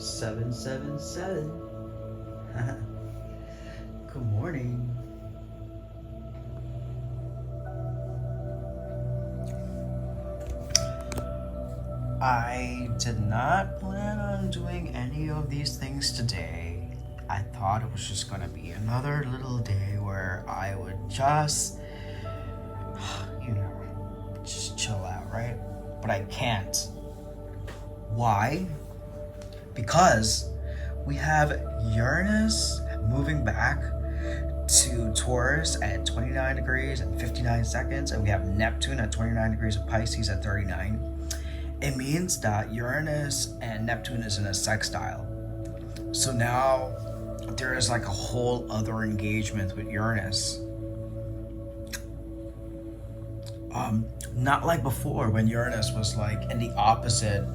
777. Good morning. I did not plan on doing any of these things today. I thought it was just gonna be another little day where I would just, just chill out, right? But I can't. Why? Because we have Uranus moving back to Taurus at 29 degrees and 59 seconds, and we have Neptune at 29 degrees of Pisces at 39. It means that Uranus and Neptune is in a sextile. So now there is like a whole other engagement with Uranus. Not like before when Uranus was like in the opposite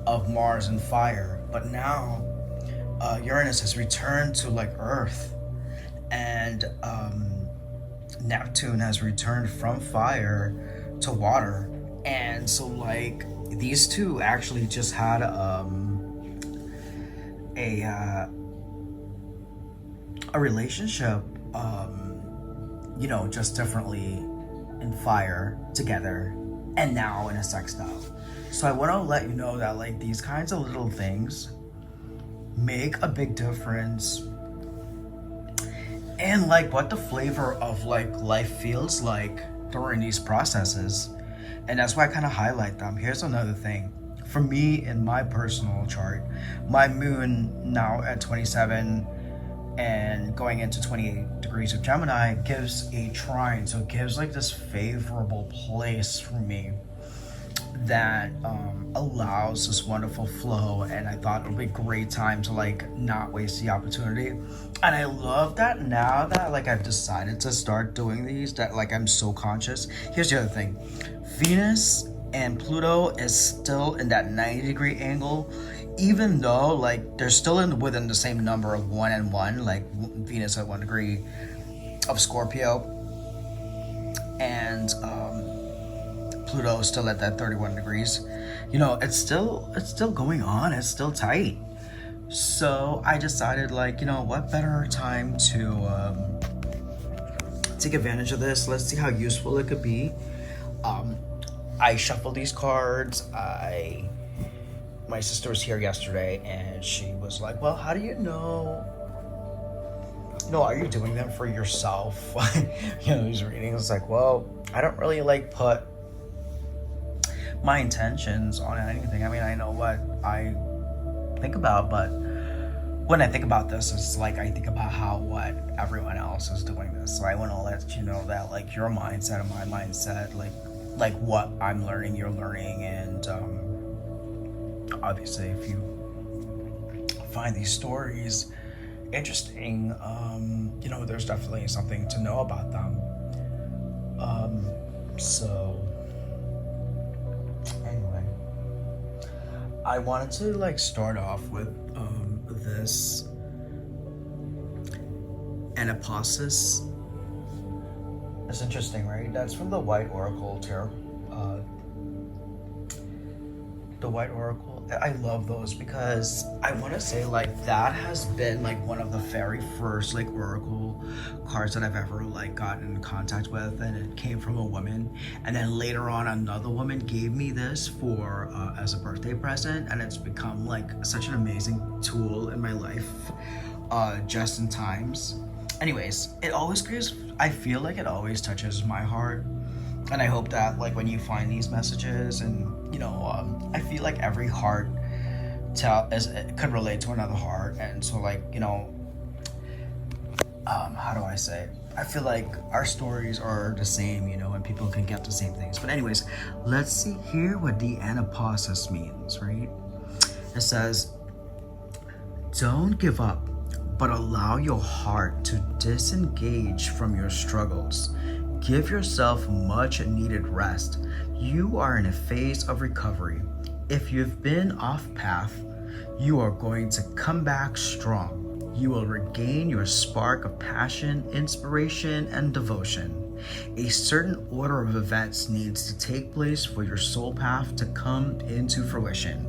of Mars and fire, but now Uranus has returned to like Earth, and Neptune has returned from fire to water. And so like these two actually just had a relationship, just differently in fire together, and now in a sextile. So I want to let you know that like these kinds of little things make a big difference in like what the flavor of like life feels like during these processes. And that's why I kind of highlight them. Here's another thing. For me, in my personal chart, my moon now at 27 and going into 28 degrees of Gemini gives a trine. So it gives like this favorable place for me that allows this wonderful flow. And I thought it would be a great time to like not waste the opportunity. And I love that now that like I've decided to start doing these, that like I'm so conscious. Here's the other thing. Venus and Pluto is still in that 90-degree angle, even though like they're still within the same number of 1 and 1, like Venus at 1 degree of Scorpio, and Pluto is still at that 31 degrees. It's still going on. It's still tight. So I decided like, what better time to take advantage of this. Let's see how useful it could be. I shuffled these cards. My sister was here yesterday and she was like, well, how do you know? Are you doing them for yourself? These readings. Like, well, I don't really like put my intentions on anything. I mean, I know what I think about, but when I think about this, it's like I think about what everyone else is doing this. So I want to let you know that like your mindset and my mindset, like what I'm learning, you're learning. And obviously if you find these stories interesting, there's definitely something to know about them. So anyway, I wanted to like start off with this Anapausis. It's interesting, right? That's from the White Oracle Tarot. The White Oracle. I love those because I want to say like that has been like one of the very first like oracle cards that I've ever like gotten in contact with, and it came from a woman. And then later on, another woman gave me this for as a birthday present, and it's become like such an amazing tool in my life, just in times. Anyways, I feel like it always touches my heart, and I hope that like when you find these messages, and I feel like every heart it could relate to another heart. And so like how do I say it? I feel like our stories are the same, and people can get the same things. But anyways, let's see here what the Anapausis means, right? It says, don't give up, but allow your heart to disengage from your struggles. Give yourself much needed rest. You are in a phase of recovery. If you've been off path, you are going to come back strong. You will regain your spark of passion, inspiration, and devotion. A certain order of events needs to take place for your soul path to come into fruition.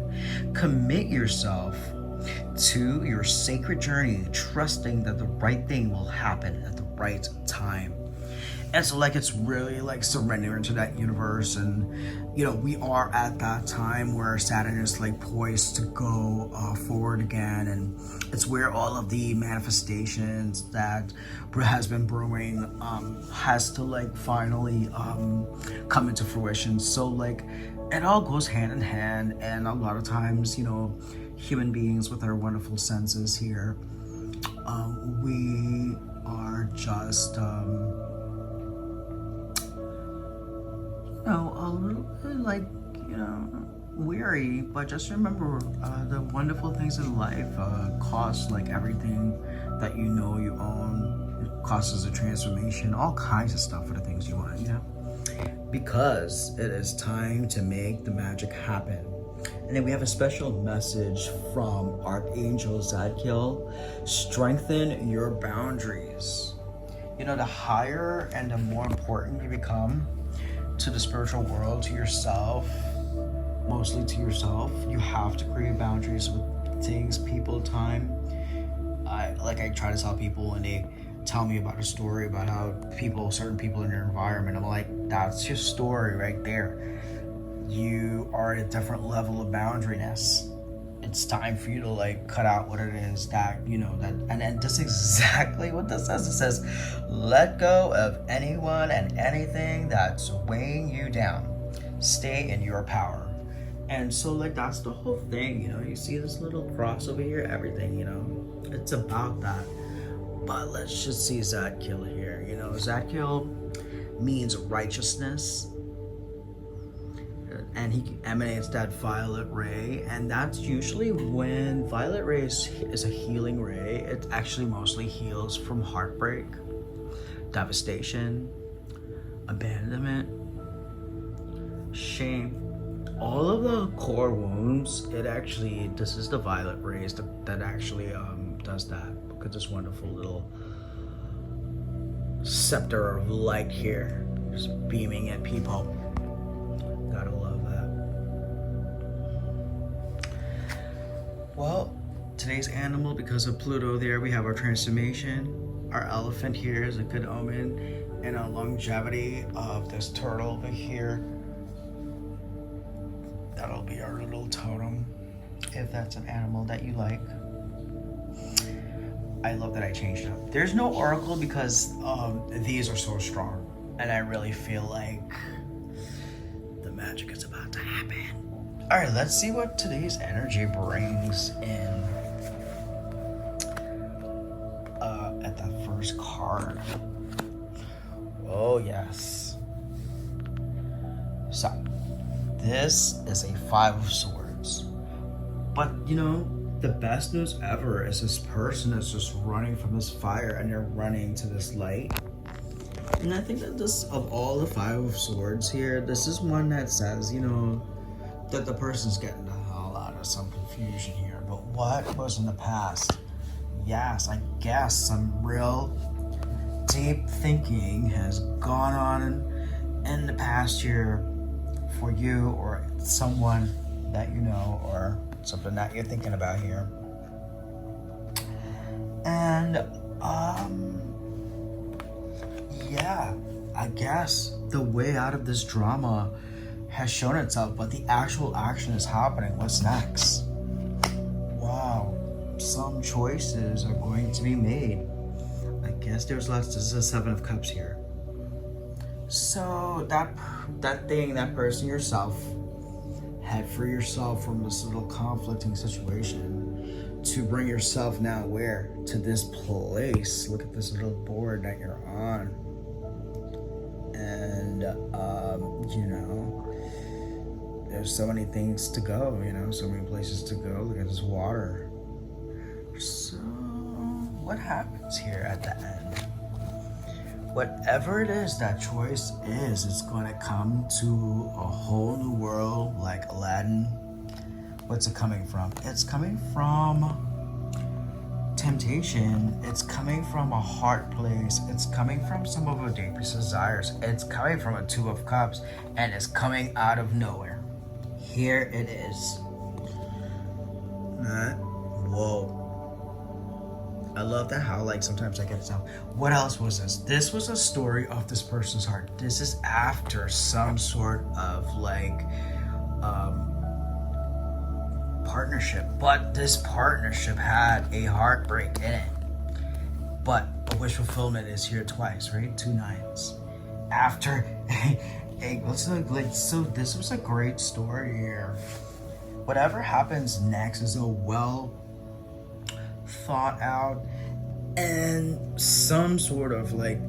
Commit yourself to your sacred journey, trusting that the right thing will happen at the right time. And so like it's really like surrendering to that universe. And we are at that time where Saturn is like poised to go forward again, and it's where all of the manifestations that has been brewing has to like finally come into fruition. So like it all goes hand in hand, and a lot of times human beings with our wonderful senses here, we are just a little bit like, weary, but just remember the wonderful things in life cost like everything that you own. It causes a transformation, all kinds of stuff for the things you want, because it is time to make the magic happen. And then we have a special message from Archangel Zadkiel: strengthen your boundaries. The higher and the more important you become to the spiritual world, to yourself, mostly to yourself, you have to create boundaries with things, people, time. I try to tell people when they tell me about a story about how certain people in your environment, I'm like, that's your story right there. You are at a different level of boundaryness. It's time for you to like cut out what it is that and that's exactly what this says. It says, let go of anyone and anything that's weighing you down. Stay in your power. And so like that's the whole thing. You see this little cross over here, everything, it's about that. But let's just see Zadkiel here. Zadkiel means righteousness, and he emanates that violet ray, and that's usually when violet ray is a healing ray. It actually mostly heals from heartbreak, devastation, abandonment, shame, all of the core wounds. This is the violet rays that actually does that. Look at this wonderful little scepter of light here, just beaming at people. Gotta love that. Well, today's animal, because of Pluto there, we have our transformation. Our elephant here is a good omen, and our longevity of this turtle over here. That'll be our little totem, if that's an animal that you like. I love that I changed it up. There's no oracle because these are so strong, and I really feel like the magic is about to happen. All right, let's see what today's energy brings in at that first card. Oh yes. So this is a 5 of Swords, but the best news ever is this person is just running from this fire, and they're running to this light. And I think that this, of all the 5 of Swords here, this is one that says, that the person's getting the hell out of some confusion here. But what was in the past? Yes, I guess some real deep thinking has gone on in the past year for you or someone that or something that you're thinking about here. And yeah, I guess the way out of this drama has shown itself, but the actual action is happening. What's next? Wow, some choices are going to be made. I guess there's lots. This is a 7 of Cups here. So that person, yourself, had free yourself from this little conflicting situation to bring yourself now where? To this place. Look at this little board that you're on. And, there's so many things to go, so many places to go. Look at this water. So, what happens here at the end? Whatever it is that choice is, it's going to come to a whole new world like Aladdin. What's it coming from? It's coming from temptation. It's coming from a heart place. It's coming from some of our deepest desires. It's coming from a 2 of Cups, and it's coming out of nowhere. Here it is. That Whoa. I love that how like sometimes I get to tell. What else was this? This was a story of this person's heart. This is after some sort of like partnership, but this partnership had a heartbreak in it. But a wish fulfillment is here twice, right? 2 nines. After so this was a great story here. Whatever happens next is a well thought out and some sort of like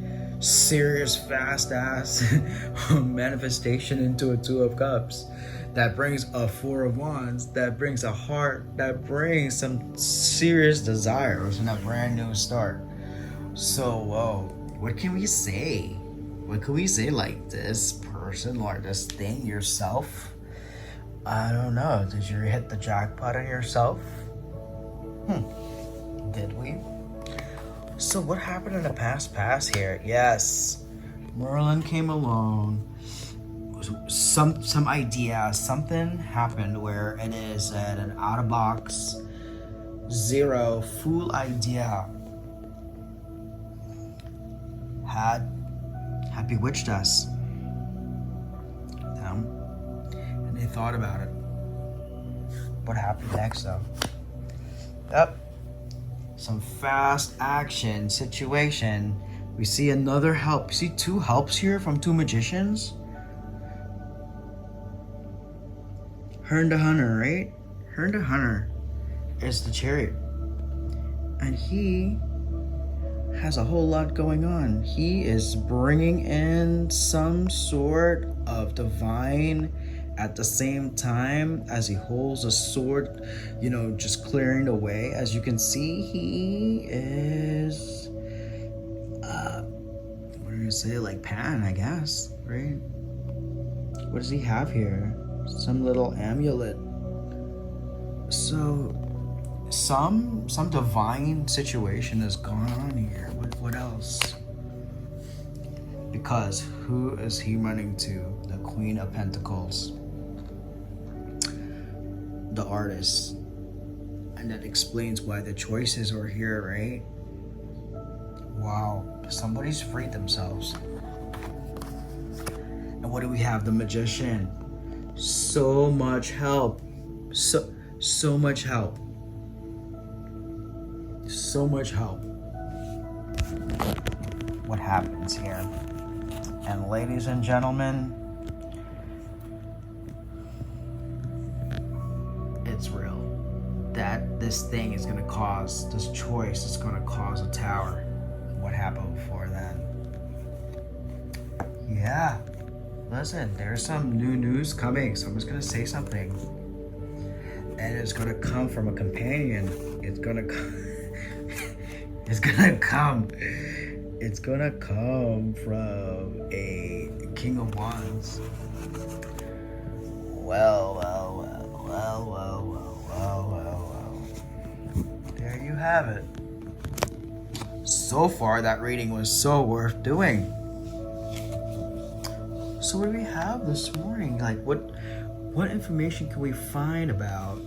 serious fast ass manifestation into a 2 of cups that brings a 4 of wands, that brings a heart, that brings some serious desires and a brand new start. So whoa, what can we say? What can we say? Like this person or this thing yourself, I don't know, did you hit the jackpot on yourself? Did we? So what happened in the past here? Yes, Merlin came along. Some idea, something happened where it is at an out of box, zero, full idea had bewitched us. Them. And they thought about it. What happened next though? Yep. Some fast action situation. We see another help. You see 2 helps here from 2 magicians? Hearn the Hunter, right? Hearn the Hunter is the Chariot. And he has a whole lot going on. He is bringing in some sort of divine at the same time as he holds a sword, just clearing the way. As you can see, he is, what do you say, like Pan, I guess, right? What does he have here? Some little amulet. So some divine situation has gone on here. What else? Because who is he running to? The Queen of Pentacles, the artist. And that explains why the choices are here, right? Wow, somebody's freed themselves. And what do we have? The Magician. So much help. So much help. So much help. What happens here? And ladies and gentlemen, it's real. That this thing is gonna cause, this choice is gonna cause a tower. What happened before then? Yeah. Listen, there's some new news coming. Someone's gonna say something. And it's gonna come from a companion. It's gonna come from a King of Wands. Well. There you have it. So far, that reading was so worth doing. So what do we have this morning? Like, what information can we find about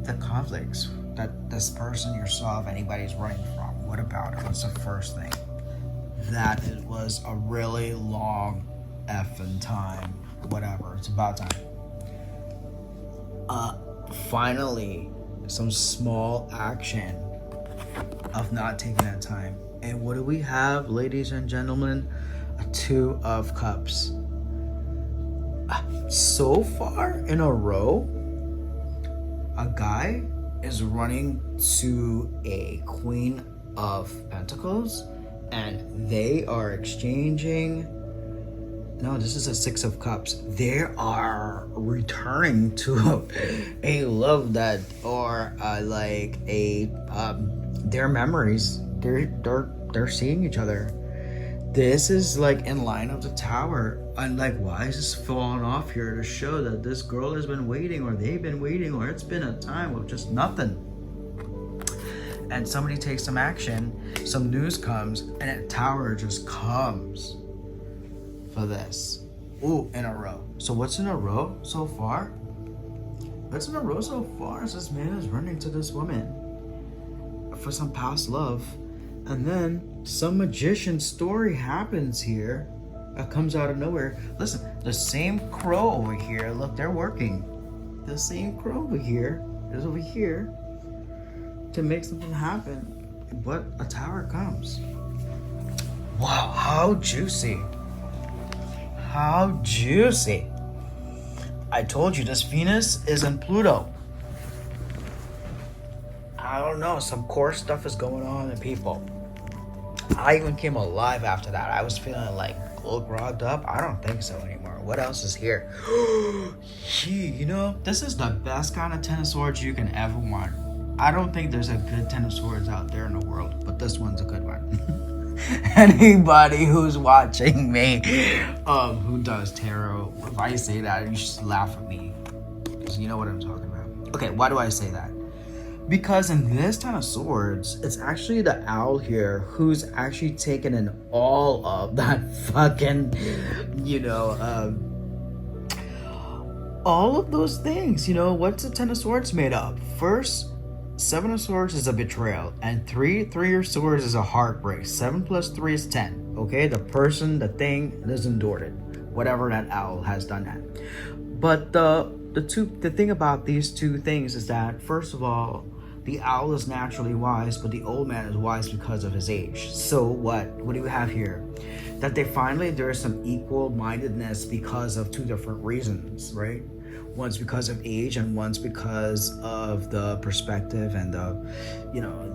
the conflicts that this person, yourself, anybody's running from? What about it? What's the first thing? That it was a really long effing time. Whatever, it's about time. Finally, some small action of not taking that time. And what do we have, ladies and gentlemen? A 2 of Cups. So far in a row, a guy is running to a Queen of Pentacles, and they are exchanging. No, this is a 6 of Cups. They are returning to a love that, or like a their memories. They're seeing each other. This is like in line of the Tower. And like, why is this falling off here to show that this girl has been waiting, or they've been waiting, or it's been a time of just nothing. And somebody takes some action, some news comes, and a Tower just comes for this. Ooh, in a row. So what's in a row so far? It's in a row so far as this man is running to this woman for some past love. And then some magician story happens here that comes out of nowhere. Listen, the same crow over here, look, they're working. The same crow over here is over here to make something happen. But a tower comes. Wow, how juicy. How juicy. I told you this Venus is in Pluto. I don't know, some core stuff is going on in people. I even came alive after that. I was feeling like a little grogged up. I don't think so anymore. What else is here? You know, this is the best kind of Ten of Swords you can ever want. I don't think there's a good Ten of Swords out there in the world, but this one's a good one. Anybody who's watching me, who does tarot, if I say that, you should laugh at me, because you know what I'm talking about. Okay, why do I say that? Because in this Ten of Swords, it's actually the owl here who's actually taken in all of that fucking, you know, all of those things. You know, what's the Ten of Swords made of? First, Seven of Swords is a betrayal, and three of Swords is a heartbreak. 7 plus 3 is 10. Okay, the person, the thing has endured it. Whatever that owl has done that. But the thing about these two things is that, first of all, the owl is naturally wise, but the old man is wise because of his age. So what do we have here? That there is some equal-mindedness because of two different reasons, right? One's because of age, and one's because of the perspective and the, you know,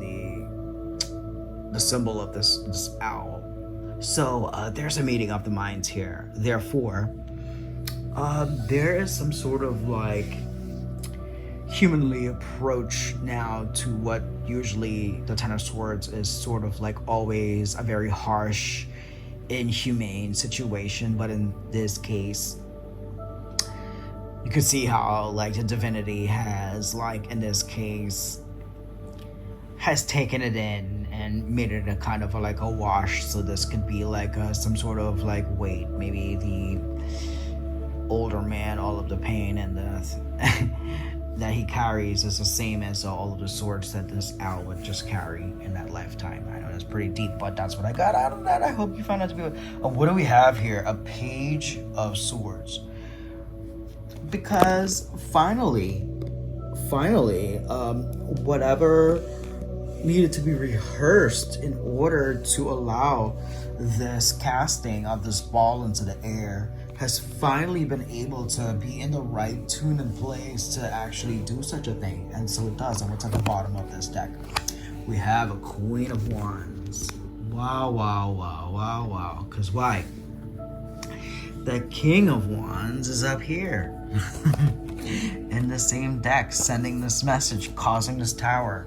the symbol of this owl. So there's a meeting of the minds here. Therefore, there is some sort of like humanly approach now to what usually the Ten of Swords is sort of like always a very harsh, inhumane situation. But in this case, you can see how like the divinity has, like in this case, has taken it in and made it a kind of like a wash. So this could be like some sort of like weight. Maybe the older man, all of the pain and the that he carries is the same as all of the swords that this owl would just carry in that lifetime. I know that's pretty deep, but that's what I got out of that. I hope you found that to be. What do we have here? A Page of Swords. Because finally, whatever needed to be rehearsed in order to allow this casting of this ball into the air has finally been able to be in the right tune and place to actually do such a thing. And so it does. And what's at the bottom of this deck? We have a Queen of Wands. Wow. Because why? The King of Wands is up here. In the same deck, sending this message, causing this tower.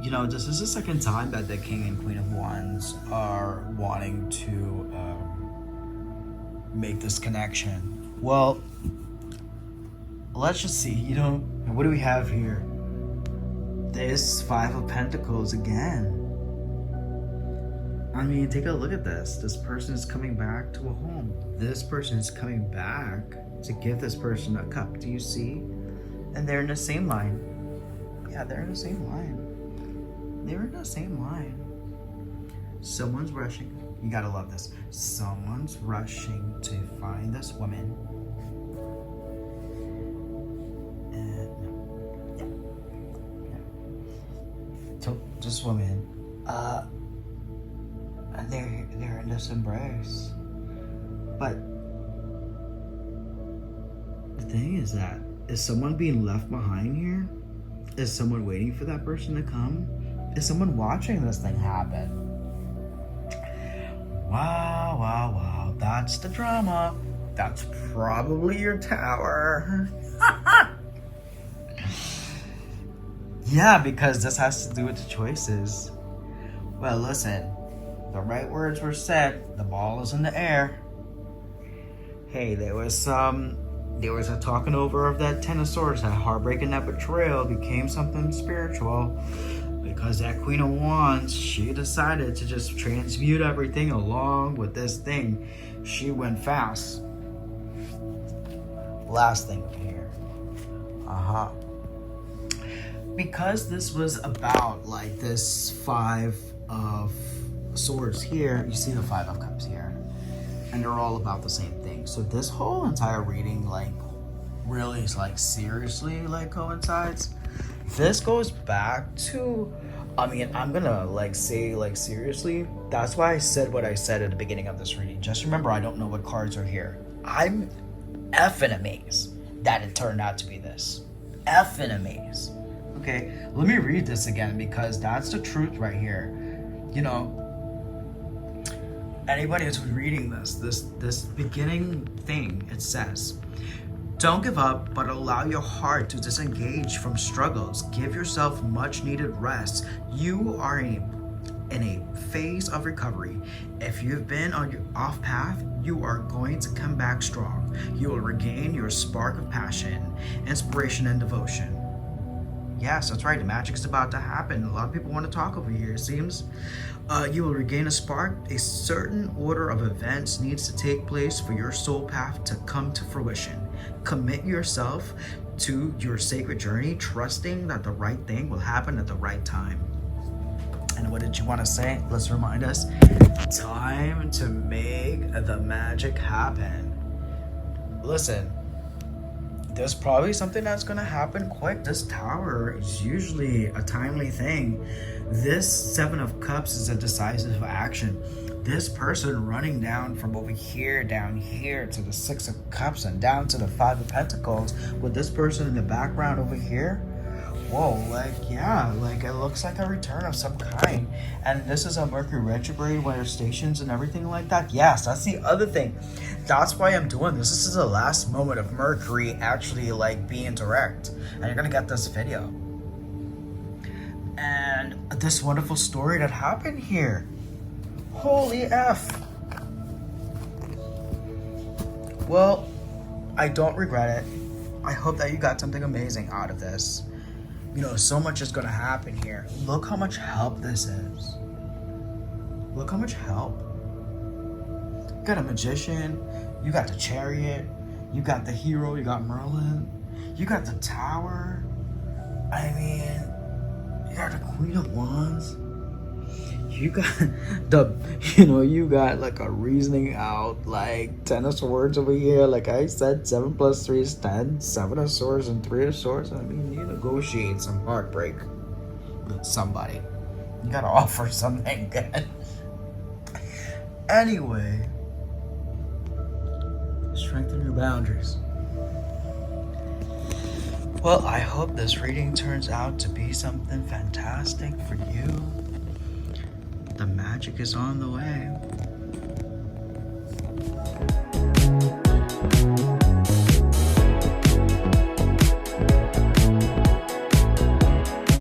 You know, this is the second time that the King and Queen of Wands are wanting to make this connection. Well, let's just see. You know, what do we have here? This Five of Pentacles again. I mean, take a look at this. This person is coming back to a home. This person is coming back to give this person a cup. Do you see? And they're in the same line. Yeah, they're in the same line. They're in the same line. Someone's rushing. You gotta love this. Someone's rushing to find this woman. And yeah. So this woman, and they're in this embrace. But the thing is that, is someone being left behind here? Is someone waiting for that person to come? Is someone watching this thing happen? Wow. That's the drama. That's probably your tower. Yeah, because this has to do with the choices. Well, listen. The right words were said. The ball is in the air. Hey, there was a talking over of that Ten of Swords. That heartbreak and that betrayal became something spiritual. Because that Queen of Wands, she decided to just transmute everything along with this thing. She went fast. last thing over here. Because this was about like this 5 of swords here, you see the 5 of cups here, and they're all about the same thing. So this whole entire reading like really is like seriously like coincides. This goes back to, I mean, I'm gonna like say like seriously, that's why I said what I said at the beginning of this reading. Just remember, I don't know what cards are here. I'm effing amazed that it turned out to be this. Effing amazed. Okay, let me read this again because that's the truth right here. You know, anybody who's reading this beginning thing, it says, don't give up, but allow your heart to disengage from struggles. Give yourself much needed rest. You are in a phase of recovery. If you've been on your off path, you are going to come back strong. You will regain your spark of passion, inspiration, and devotion. Yes, that's right. The magic is about to happen. A lot of people want to talk over here, it seems. You will regain a spark. A certain order of events needs to take place for your soul path to come to fruition. Commit yourself to your sacred journey, trusting that the right thing will happen at the right time. And what did you want to say? Let's remind us. Time to make the magic happen. Listen. There's probably something that's going to happen quick. This tower is usually a timely thing. This 7 of Cups is a decisive action. This person running down from over here, down here to the 6 of Cups and down to the 5 of Pentacles with this person in the background over here. Whoa, like, yeah, like it looks like a return of some kind. And this is a Mercury retrograde where there's stations and everything like that. Yes, that's the other thing. That's why I'm doing this. This is the last moment of Mercury actually like being direct. And you're gonna get this video. And this wonderful story that happened here. Holy F. Well, I don't regret it. I hope that you got something amazing out of this. You know, so much is gonna happen here. Look how much help this is. Look how much help. You got a magician, you got the chariot, you got the hero, you got Merlin, you got the tower. I mean, you got the Queen of Wands. You got you got like a reasoning out, like 10 of Swords over here. Like I said, 7 plus 3 is 10, 7 of Swords and 3 of Swords. I mean, you negotiate some heartbreak with somebody. You gotta offer something good. Anyway, strengthen your boundaries. Well, I hope this reading turns out to be something fantastic for you. The magic is on the way.